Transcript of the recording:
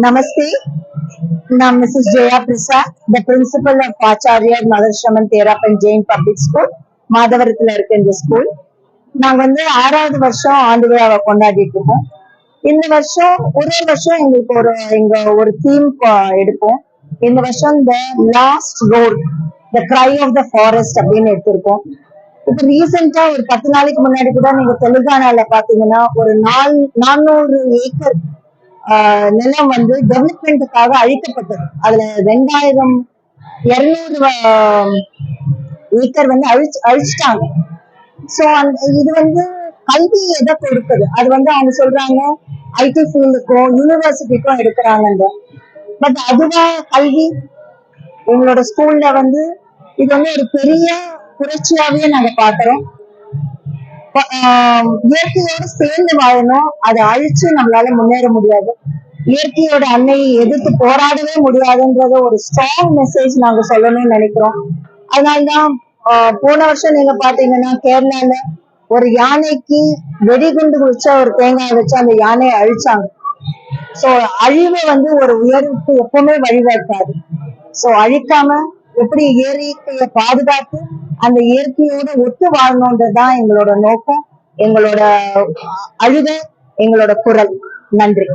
Namaste. I'm Mrs. Jaya Prasad, the principal of Acharya Madharshaman Therapan Jain Public School, மாதவரத்துல இருக்கு இந்த school. நாங்க வந்து 6வது வருஷம் ஆண்டு விழாவை கொண்டாடிட்டு இருக்கோம். இந்த வருஷம் ஒரு வருஷம் எங்களுக்கு ஒரு தீம் எடுப்போம். இந்த வருஷம் the last road, the cry of the forest அப்படின்னு எடுத்திருக்கோம். இப்ப ரீசெண்டா ஒரு 10 நாளைக்கு முன்னாடி கூட நீங்க தெலுங்கானால பாத்தீங்கன்னா ஒரு 400 ஏக்கர் நிலம் வந்து டெவலப்மெண்ட்டுக்காக அழிக்கப்பட்டது. அதுல 2200 ஏக்கர் வந்து அழிச்சிட்டாங்க. சோ இது வந்து கல்வி எதை கொடுக்குது, அது வந்து அவங்க சொல்றாங்க ஐடி ஃபீல்டுக்கும் யூனிவர்சிட்டிக்கும் எடுக்கிறாங்க. பட் அதுதான் கல்வி. எங்களோட ஸ்கூல்ல வந்து இது வந்து ஒரு பெரிய புரட்சியாவே நாங்க பாக்குறோம். இயற்கையோட சேர்ந்து வாழணும், அதை அழிச்சு நம்மளால முன்னேற முடியாது. இயற்கையோட அன்னையை எதிர்த்து போராடவே முடியாதுன்றத ஒரு ஸ்ட்ராங் மெசேஜ் நாங்க சொல்லணும்னு நினைக்கிறோம். அதனாலதான் போன வருஷம் நீங்க பாத்தீங்கன்னா கேரளால ஒரு யானைக்கு வெடிகுண்டு வச்ச ஒரு தேங்காய் வச்சு அந்த யானையை அழிச்சாங்க. சோ அழிவு வந்து ஒரு உயர்வுக்கு எப்பவுமே வழிவகுக்காது. சோ அழிக்காம எப்படி இயற்கையை பாதுகாத்து அந்த இயற்கையோட ஒத்து வாழணும்ன்றதுதான் எங்களோட நோக்கம், எங்களோட அழுகை, எங்களோட குரல். நன்றி.